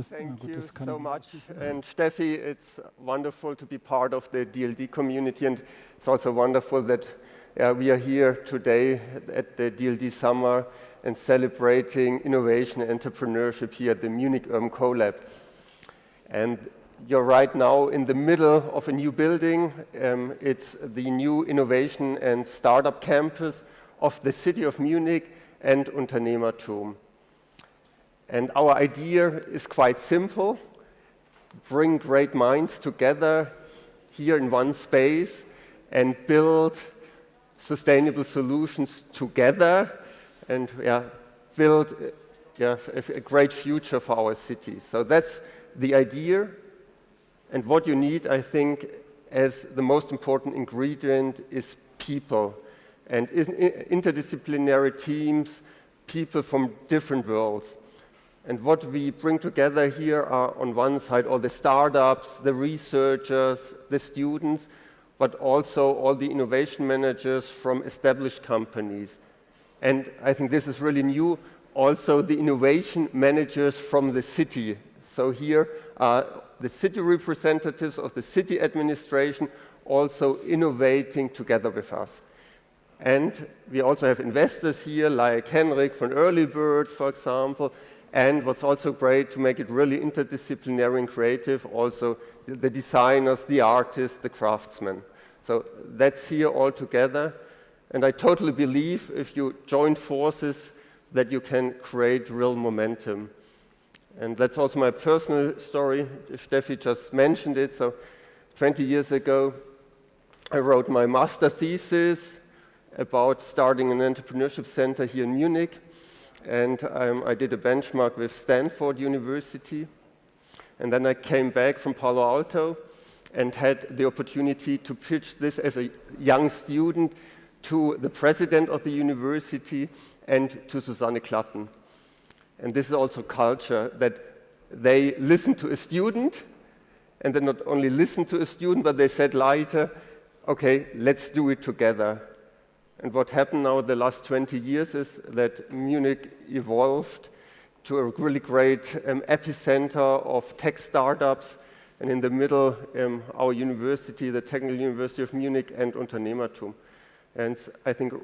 Thank you so much. And Steffi, it's wonderful to be part of the DLD community, and it's also wonderful that we are here today at the DLD Summer and celebrating innovation and entrepreneurship here at the Munich CoLab. And you're right now in the middle of a new building. It's the new innovation and startup campus of the city of Munich and UnternehmerTUM. And our idea is quite simple: bring great minds together here in one space and build sustainable solutions together and build a great future for our city. So that's the idea. And what you need, I think, as the most important ingredient is people and interdisciplinary teams, people from different worlds. And what we bring together here are, on one side, all the startups, the researchers, the students, but also all the innovation managers from established companies. And I think this is really new, also the innovation managers from the city. So here are the city representatives of the city administration also innovating together with us. And we also have investors here like Henrik von Earlybird, for example. And what's also great, to make it really interdisciplinary and creative, also the designers, the artists, the craftsmen. So that's here all together. And I totally believe if you join forces that you can create real momentum. And that's also my personal story. Steffi just mentioned it. So 20 years ago, I wrote my master thesis about starting an entrepreneurship center here in Munich. And I did a benchmark with Stanford University. And then I came back from Palo Alto and had the opportunity to pitch this as a young student to the president of the university and to Susanne Klatten. And this is also culture, that they listen to a student, and they not only listen to a student, but they said later, okay, let's do it together. And what happened now the last 20 years is that Munich evolved to a really great epicenter of tech startups, and in the middle, our university, the Technical University of Munich and UnternehmerTUM. And I think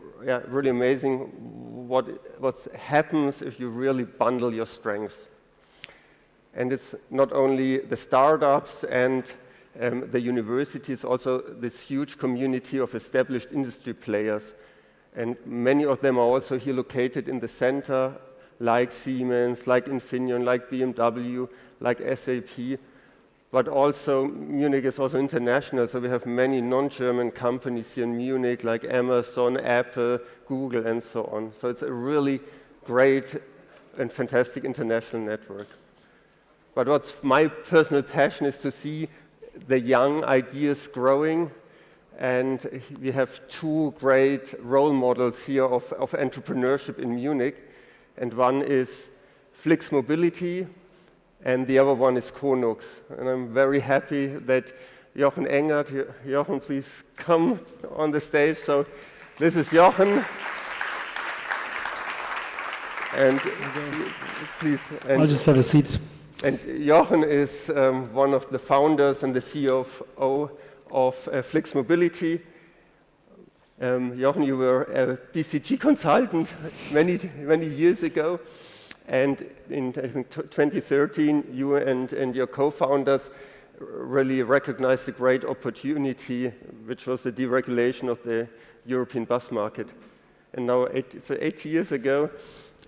really amazing what happens if you really bundle your strengths. And it's not only the startups and the universities, also this huge community of established industry players. And many of them are also here located in the center, like Siemens, like Infineon, like BMW, like SAP. But also, Munich is also international, so we have many non-German companies here in Munich, like Amazon, Apple, Google, and so on. So it's a really great and fantastic international network. But what's my personal passion is to see the young ideas growing, and we have two great role models here of entrepreneurship in Munich, and one is FlixMobility, and the other one is Konux. And I'm very happy that Jochen Engert, Jochen, please come on the stage. So this is Jochen. And please. I'll just have a seat. And Jochen is one of the founders and the CEO of FlixMobility. Jochen, you were a BCG consultant many years ago. And in 2013, you and your co-founders really recognized the great opportunity, which was the deregulation of the European bus market. And now, it's 8 years ago,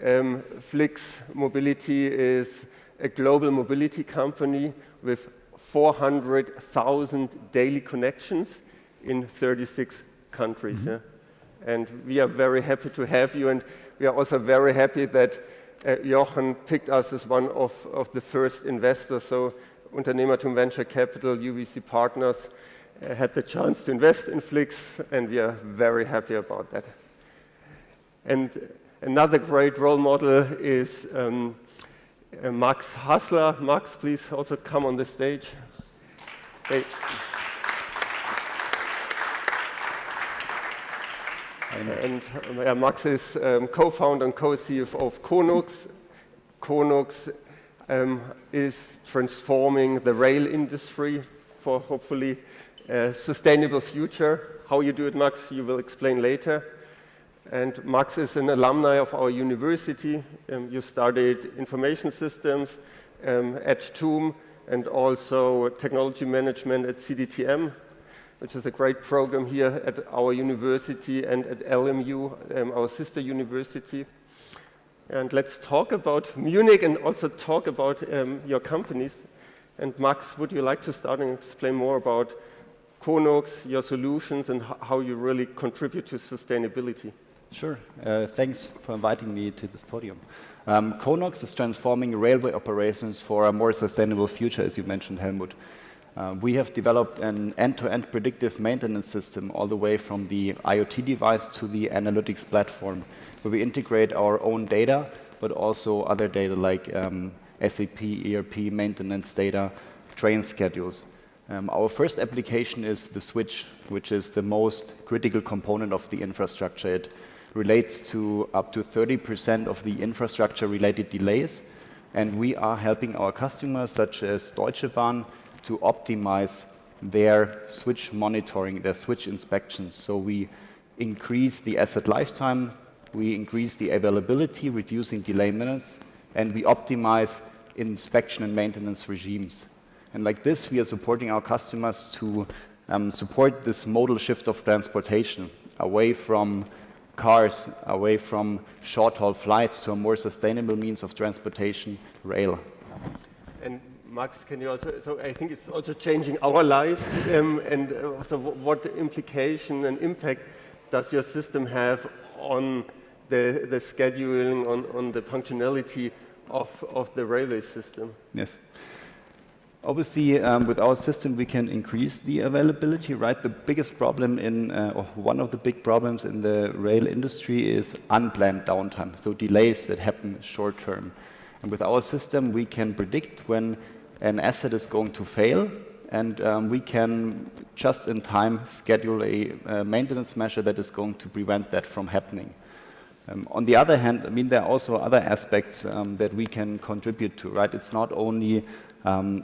FlixMobility is a global mobility company with 400,000 daily connections in 36 countries. Mm-hmm. And we are very happy to have you, and we are also very happy that Jochen picked us as one of the first investors. So UnternehmerTUM Venture Capital, UVC Partners, had the chance to invest in Flix, and we are very happy about that. And another great role model is Max Hasler. Max, please also come on the stage. And Max is co-founder and co-CEO of Konux. Konux, is transforming the rail industry for hopefully a sustainable future. How you do it, Max, you will explain later. And Max is an alumni of our university. You studied information systems at TUM and also technology management at CDTM, which is a great program here at our university and at LMU, our sister university. And let's talk about Munich and also talk about your companies. And Max, would you like to start and explain more about Konux, your solutions, and how you really contribute to sustainability? Sure. Thanks for inviting me to this podium. Konux is transforming railway operations for a more sustainable future, as you mentioned, Helmut. We have developed an end-to-end predictive maintenance system all the way from the IoT device to the analytics platform, where we integrate our own data, but also other data like SAP, ERP, maintenance data, train schedules. Our first application is the switch, which is the most critical component of the infrastructure. It relates to up to 30% of the infrastructure-related delays, and we are helping our customers, such as Deutsche Bahn, to optimize their switch monitoring, their switch inspections. So we increase the asset lifetime, we increase the availability, reducing delay minutes, and we optimize inspection and maintenance regimes. And like this, we are supporting our customers to support this modal shift of transportation away from cars, away from short-haul flights to a more sustainable means of transportation, rail. And Max, can you also, so I think it's also changing our lives, so what implication and impact does your system have on the scheduling, on the functionality of the railway system? Yes. Obviously, with our system, we can increase the availability, right? The biggest problem or one of the big problems in the rail industry is unplanned downtime, so delays that happen short term. And with our system, we can predict when an asset is going to fail, and we can just in time schedule a maintenance measure that is going to prevent that from happening. On the other hand, I mean, there are also other aspects that we can contribute to, right? It's not only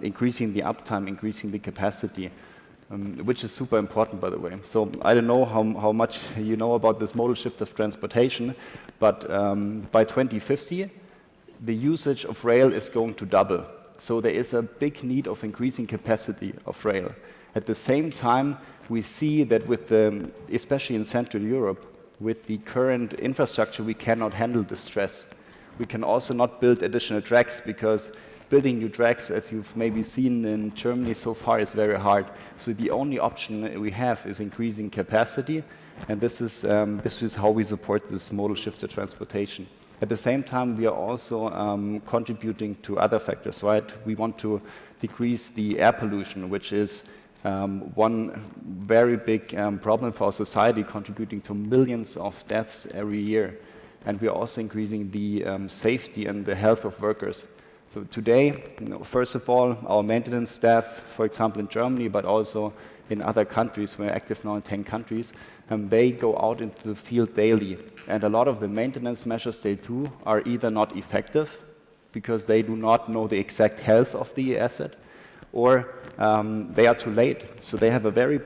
increasing the uptime, increasing the capacity, which is super important, by the way. So I don't know how much you know about this modal shift of transportation, but by 2050, the usage of rail is going to double. So there is a big need of increasing capacity of rail. At the same time, we see that with especially in Central Europe, with the current infrastructure, we cannot handle the stress. We can also not build additional tracks because building new tracks, as you've maybe seen in Germany so far, is very hard. So the only option we have is increasing capacity, and this is how we support this modal shift of transportation. At the same time, we are also contributing to other factors, right? We want to decrease the air pollution, which is one very big problem for our society, contributing to millions of deaths every year. And we are also increasing the safety and the health of workers. So today, first of all, our maintenance staff, for example, in Germany, but also in other countries, we're active now in 10 countries, they go out into the field daily. And a lot of the maintenance measures they do are either not effective because they do not know the exact health of the asset, or they are too late. So they have a very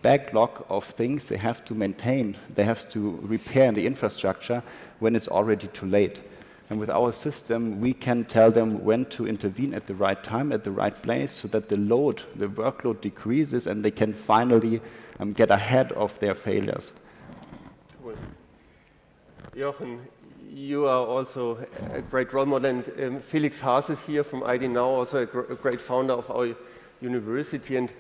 backlog of things they have to maintain. They have to repair the infrastructure when it's already too late. And with our system, we can tell them when to intervene at the right time, at the right place, so that the workload decreases and they can finally get ahead of their failures. Cool. Jochen, you are also a great role model, and Felix Haas is here from ID Now, also a great founder of our university, and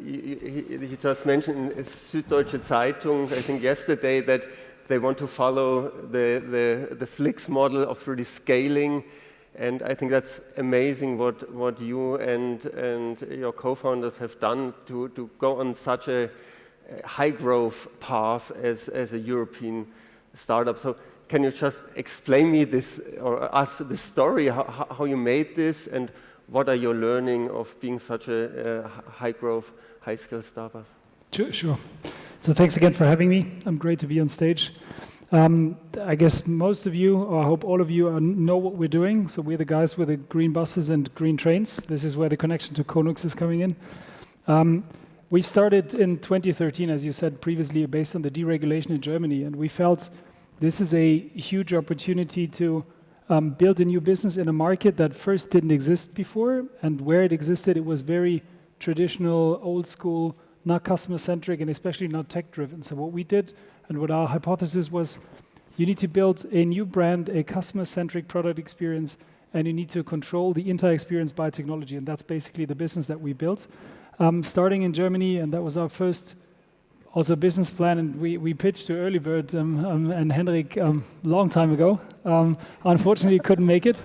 he just mentioned in Süddeutsche Zeitung, I think yesterday, that they want to follow the Flix model of really scaling, and I think that's amazing what you and your co-founders have done to go on such a high growth path as a European startup. So can you just explain me this, or us the story, how you made this, and what are your learning of being such a high growth, high scale startup? Sure. So thanks again for having me. I'm great to be on stage. I guess most of you, or I hope all of you, know what we're doing. So we're the guys with the green buses and green trains. This is where the connection to Konux is coming in. We started in 2013, as you said previously, based on the deregulation in Germany, and we felt this is a huge opportunity to build a new business in a market that first didn't exist before, and where it existed, it was very traditional, old school, not customer-centric, and especially not tech-driven. So what we did, and what our hypothesis was, you need to build a new brand, a customer-centric product experience, and you need to control the entire experience by technology, and that's basically the business that we built. Starting in Germany, and that was our first also business plan, and we pitched to Early Bird and Henrik long time ago. Unfortunately, couldn't make it.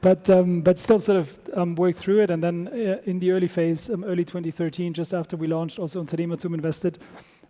But still sort of worked through it, and then in the early phase, early 2013, just after we launched, also UnternehmerTUM invested.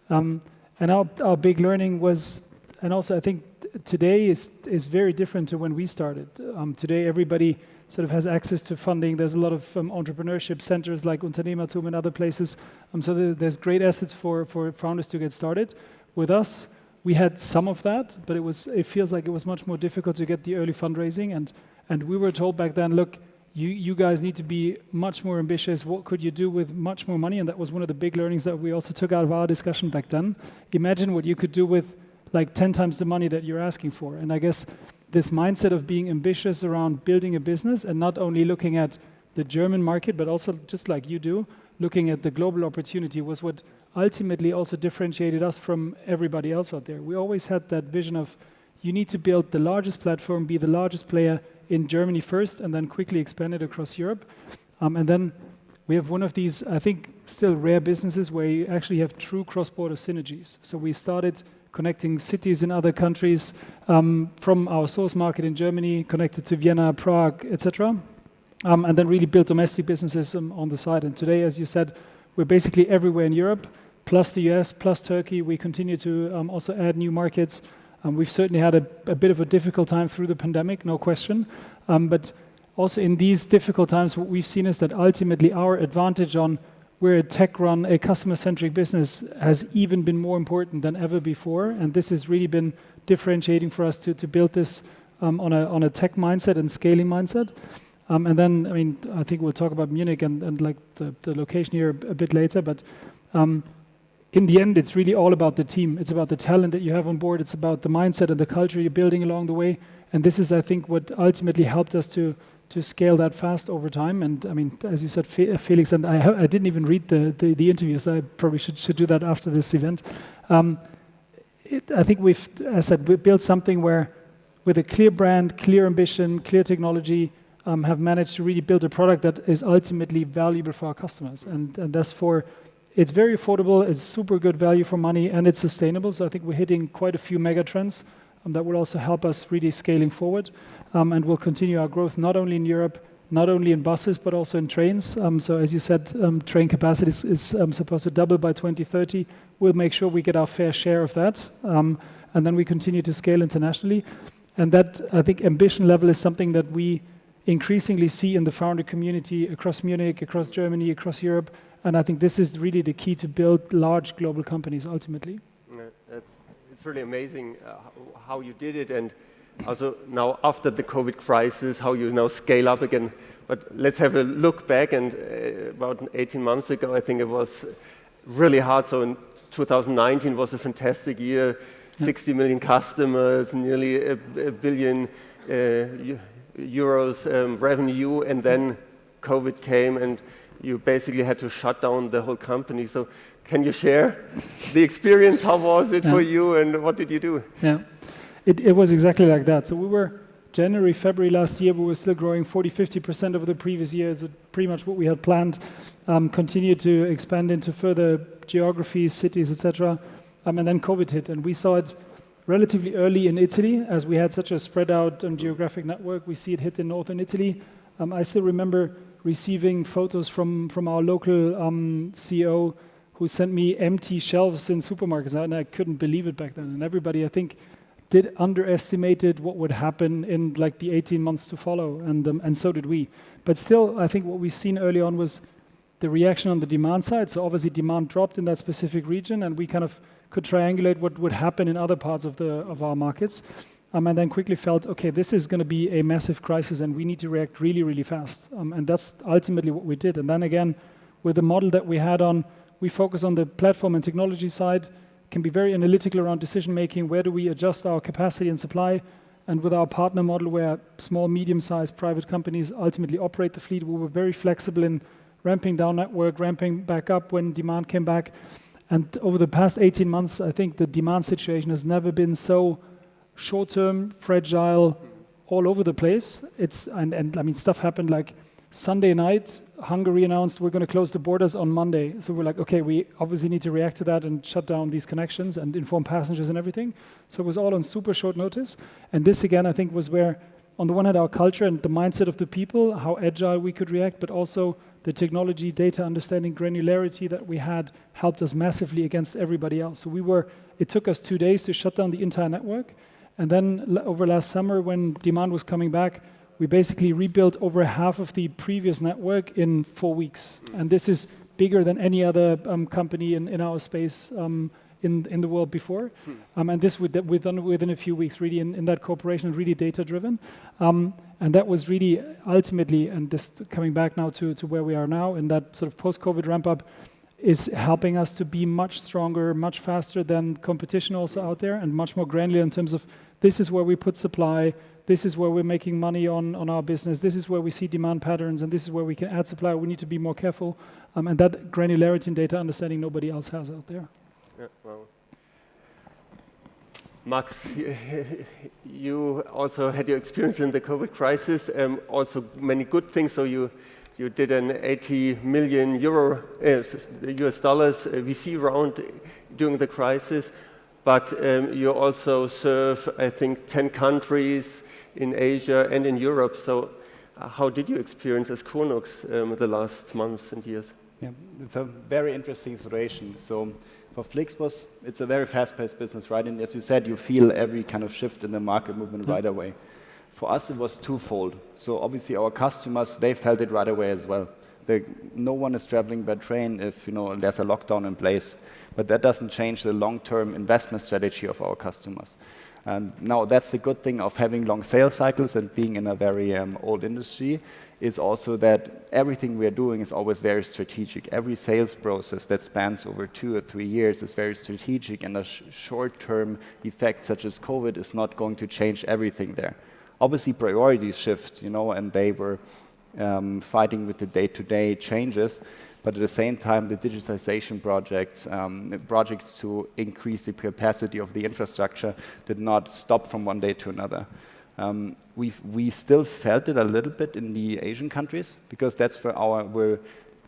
And our big learning was, and also I think today is very different to when we started. Today everybody sort of has access to funding. There's a lot of entrepreneurship centers like UnternehmerTUM and other places. So there's great assets for founders to get started. With us, we had some of that, but it feels like it was much more difficult to get the early fundraising, and we were told back then, look, you guys need to be much more ambitious. What could you do with much more money? And that was one of the big learnings that we also took out of our discussion back then. Imagine what you could do with like 10 times the money that you're asking for. And I guess this mindset of being ambitious around building a business and not only looking at the German market, but also just like you do, looking at the global opportunity was what ultimately also differentiated us from everybody else out there. We always had that vision of you need to build the largest platform, be the largest player in Germany first, and then quickly expand it across Europe. And then we have one of these, I think, still rare businesses where you actually have true cross-border synergies. So we started connecting cities in other countries from our source market in Germany, connected to Vienna, Prague, etc. And then really built domestic businesses on the side. And today, as you said, we're basically everywhere in Europe, plus the US, plus Turkey. We continue to also add new markets. We've certainly had a bit of a difficult time through the pandemic, no question. But also in these difficult times, what we've seen is that ultimately our advantage on we're a tech-run, a customer-centric business has even been more important than ever before. And this has really been differentiating for us to build this on a tech mindset and scaling mindset. And then, I mean, I think we'll talk about Munich and like the location here a bit later. But in the end, it's really all about the team. It's about the talent that you have on board. It's about the mindset and the culture you're building along the way. And this is, I think, what ultimately helped us to scale that fast over time. And I mean, as you said, Felix, and I didn't even read the interview, so I probably should do that after this event. I think we've, as I said, we built something where, with a clear brand, clear ambition, clear technology, have managed to really build a product that is ultimately valuable for our customers. And that's it's very affordable, it's super good value for money, and it's sustainable. So I think we're hitting quite a few mega trends that will also help us really scaling forward. And we'll continue our growth not only in Europe, not only in buses, but also in trains. So as you said, train capacity is supposed to double by 2030. We'll make sure we get our fair share of that. And then we continue to scale internationally. And that, I think, ambition level is something that we increasingly see in the founder community across Munich, across Germany, across Europe. And I think this is really the key to build large global companies ultimately. Yeah, it's really amazing how you did it, and also now after the COVID crisis, how you now scale up again. But let's have a look back, and about 18 months ago, I think it was really hard. So in 2019 was a fantastic year, 60 million customers, nearly a billion euros revenue, and then COVID came and you basically had to shut down the whole company. So can you share the experience? How was it for you, and what did you do? Yeah, it was exactly like that. So we were January, February last year, we were still growing 40-50% over the previous year. So pretty much what we had planned. Continued to expand into further geographies, cities, etc. And then COVID hit, and we saw it relatively early in Italy, as we had such a spread out geographic network. We see it hit in northern Italy. I still remember receiving photos from our local CEO who sent me empty shelves in supermarkets, and I couldn't believe it back then. And everybody, I think, did underestimated what would happen in like the 18 months to follow, and so did we. But still, I think what we've seen early on was the reaction on the demand side. So obviously demand dropped in that specific region, and we kind of could triangulate what would happen in other parts of our markets, and then quickly felt, okay, this is going to be a massive crisis, and we need to react really, really fast. And that's ultimately what we did. And then again, with the model that we had on, we focus on the platform and technology side, can be very analytical around decision making. Where do we adjust our capacity and supply? And with our partner model, where small, medium-sized private companies ultimately operate the fleet, we were very flexible in ramping down network, ramping back up when demand came back. And over the past 18 months, I think the demand situation has never been so short-term, fragile, all over the place. And I mean, stuff happened like Sunday night, Hungary announced we're going to close the borders on Monday. So we're like, okay, we obviously need to react to that and shut down these connections and inform passengers and everything. So it was all on super short notice. And this, again, I think was where, on the one hand, our culture and the mindset of the people, how agile we could react, but also the technology, data understanding, granularity that we had helped us massively against everybody else. So it took us 2 days to shut down the entire network. And then over last summer, when demand was coming back, we basically rebuilt over half of the previous network in 4 weeks. And this is bigger than any other company in our space in the world before. And this we've done within a few weeks, really in that cooperation, really data-driven. And that was really ultimately, and just coming back now to where we are now, in that sort of post-COVID ramp-up, is helping us to be much stronger, much faster than competition also out there, and much more granular in terms of this is where we put supply, this is where we're making money on our business, this is where we see demand patterns, and this is where we can add supply. We need to be more careful. And that granularity and data understanding nobody else has out there. Yeah, well. Max, you also had your experience in the COVID crisis, also many good things. So you did an 80 million euro US dollars VC round during the crisis, but you also serve, I think, 10 countries in Asia and in Europe. So how did you experience as Konux the last months and years? Yeah, it's a very interesting situation. So for FlixBus, it's a very fast-paced business, right? And as you said, you feel every kind of shift in the market movement right away. For us, it was twofold. So obviously our customers, they felt it right away as well. No one is traveling by train if there's a lockdown in place. But that doesn't change the long-term investment strategy of our customers. And now that's the good thing of having long sales cycles and being in a very old industry, is also that everything we are doing is always very strategic. Every sales process that spans over 2 or 3 years is very strategic, and a short-term effect such as COVID is not going to change everything there. Obviously, priorities shift, and they were fighting with the day-to-day changes, but at the same time, the digitization projects to increase the capacity of the infrastructure did not stop from one day to another. We still felt it a little bit in the Asian countries, because that's where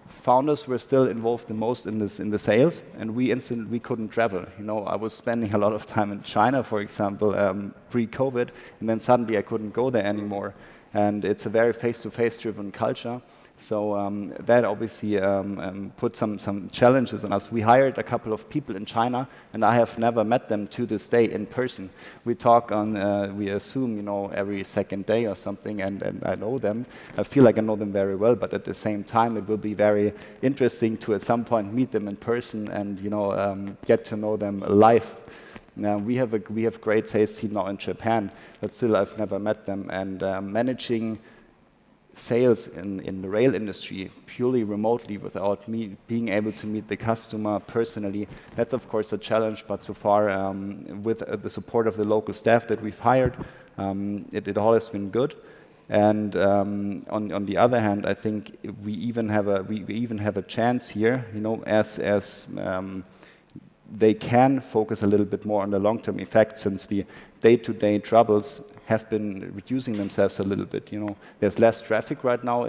founders were still involved the most in the sales, and we couldn't travel. I was spending a lot of time in China, for example, pre-COVID, and then suddenly I couldn't go there anymore. And it's a very face-to-face driven culture. So that obviously put some challenges on us. We hired a couple of people in China, and I have never met them to this day in person. We talk we assume, every second day or something, and I know them. I feel like I know them very well, but at the same time, it will be very interesting to at some point meet them in person and, get to know them live. Now, we have great sales team now in Japan, but still I've never met them. And managing sales in the rail industry purely remotely without me being able to meet the customer personally, that's of course a challenge, but so far with the support of the local staff that we've hired, it all has been good. And on the other hand, I think we even have a chance here, as they can focus a little bit more on the long-term effect, since the day-to-day troubles have been reducing themselves a little bit. There's less traffic right now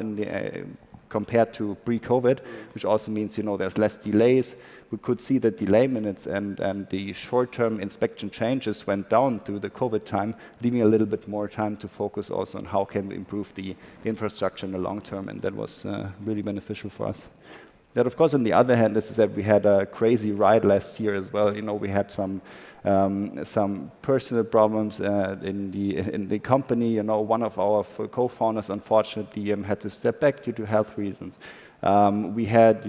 compared to pre-COVID, which also means there's less delays. We could see the delay minutes and the short-term inspection changes went down through the COVID time, leaving a little bit more time to focus also on how can we improve the infrastructure in the long term, and that was really beneficial for us. That, of course, on the other hand, is that we had a crazy ride last year as well. We had some personal problems in the company. One of our co-founders unfortunately had to step back due to health reasons. We had,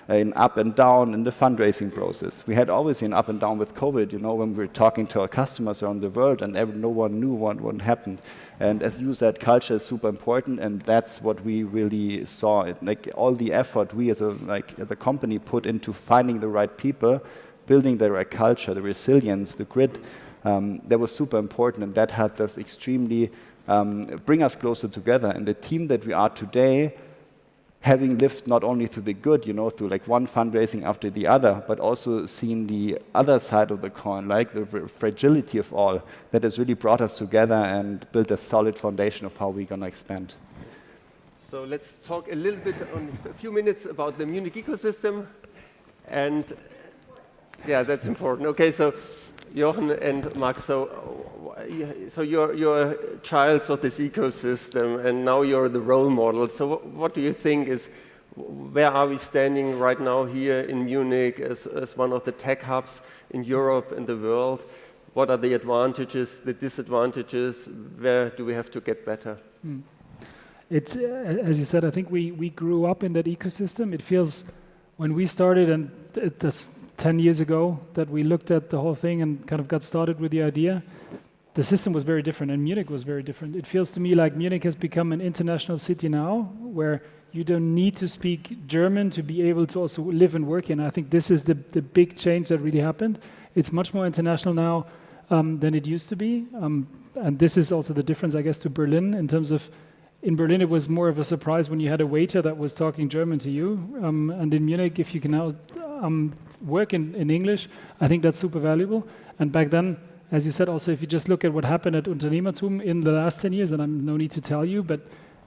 an up and down in the fundraising process. We had always an up and down with COVID, when we were talking to our customers around the world and no one knew what happened. And as you said, culture is super important, and that's what we really saw. Like all the effort we as a company put into finding the right people, building the right culture, the resilience, the grit, that was super important, and that helped us extremely bring us closer together. And the team that we are today, having lived not only through the good, through like one fundraising after the other, but also seeing the other side of the coin, like the fragility of all, that has really brought us together and built a solid foundation of how we're going to expand. So let's talk a little bit, a few minutes about the Munich ecosystem. And yeah, that's important. Okay, so Jochen and Max, so you're a child of this ecosystem, and now you're the role model. So what do you think is, where are we standing right now here in Munich as one of the tech hubs in Europe and the world? What are the advantages, the disadvantages? Where do we have to get better? It's, as you said, I think we grew up in that ecosystem. It feels, when we started, and that's 10 years ago, that we looked at the whole thing and kind of got started with the idea, the system was very different, and Munich was very different. It feels to me like Munich has become an international city now, where you don't need to speak German to be able to also live and work in. I think this is the big change that really happened. It's much more international now than it used to be. And this is also the difference, I guess, to Berlin, in terms of, in Berlin it was more of a surprise when you had a waiter that was talking German to you. And in Munich, if you can now work in English, I think that's super valuable. And back then, as you said, also, if you just look at what happened at UnternehmerTUM in the last 10 years, and I'm no need to tell you, but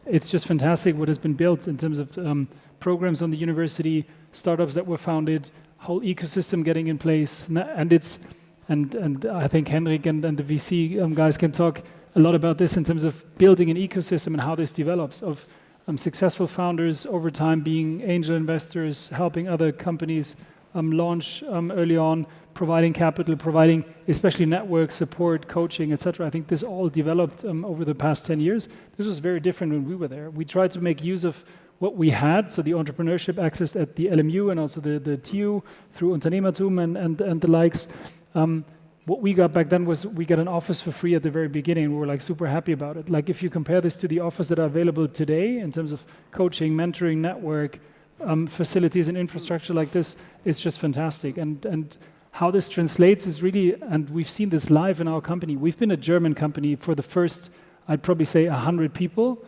it's just fantastic what has been built in terms of programs on the university, startups that were founded, whole ecosystem getting in place, and I think Henrik and the VC guys can talk a lot about this in terms of building an ecosystem and how this develops, of successful founders over time being angel investors, helping other companies launch early on, providing capital, providing especially network support, coaching, etc. I think this all developed over the past 10 years. This was very different when we were there. We tried to make use of what we had, so the entrepreneurship access at the LMU and also the TU through UnternehmerTUM and the likes. What we got back then was we got an office for free at the very beginning. We were like super happy about it. Like if you compare this to the offers that are available today in terms of coaching, mentoring, network, facilities and infrastructure like this, it's just fantastic. And how this translates is really, and we've seen this live in our company. We've been a German company for the first, I'd probably say 100 people.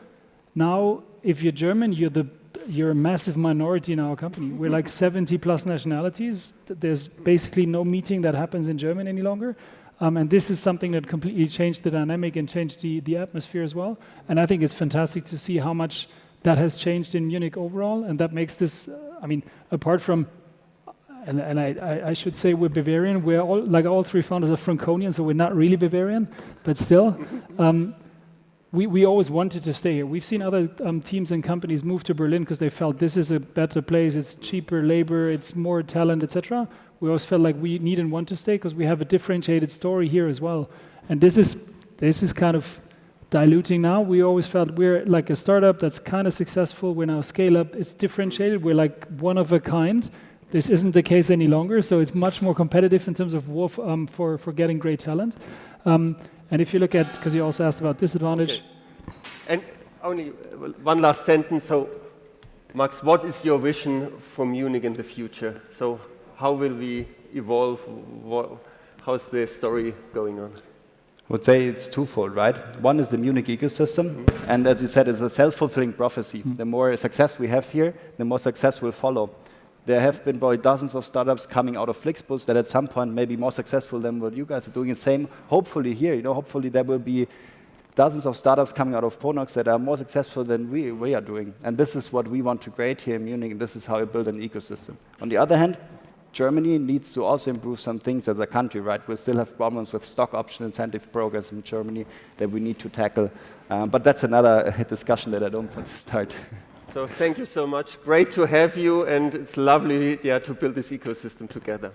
Now, if you're German, you're a massive minority in our company. We're like 70 plus nationalities. There's basically no meeting that happens in German any longer. And this is something that completely changed the dynamic and changed the atmosphere as well. And I think it's fantastic to see how much that has changed in Munich overall. And that makes this, apart from, and I should say we're Bavarian. We're all, like all three founders are Franconian, so we're not really Bavarian, but still. We always wanted to stay here. We've seen other teams and companies move to Berlin because they felt this is a better place, it's cheaper labor, it's more talent, etc. We always felt like we need and want to stay because we have a differentiated story here as well. And this is kind of diluting now. We always felt we're like a startup that's kind of successful. We're now scale up. It's differentiated. We're like one of a kind. This isn't the case any longer, so it's much more competitive in terms of for getting great talent. And if you look at, because you also asked about disadvantage. Okay. And only one last sentence. So, Max, what is your vision for Munich in the future? So, how will we evolve? How's the story going on? I would say it's twofold, right? One is the Munich ecosystem, and as you said, it's a self-fulfilling prophecy. The more success we have here, the more success will follow. There have been probably dozens of startups coming out of FlixBus that at some point may be more successful than what you guys are doing. The same, hopefully here, hopefully there will be dozens of startups coming out of Konux that are more successful than we are doing. And this is what we want to create here in Munich, and this is how we build an ecosystem. On the other hand, Germany needs to also improve some things as a country, right? We still have problems with stock option incentive programs in Germany that we need to tackle. But that's another discussion that I don't want to start. So thank you so much. Great to have you, and it's lovely to build this ecosystem together.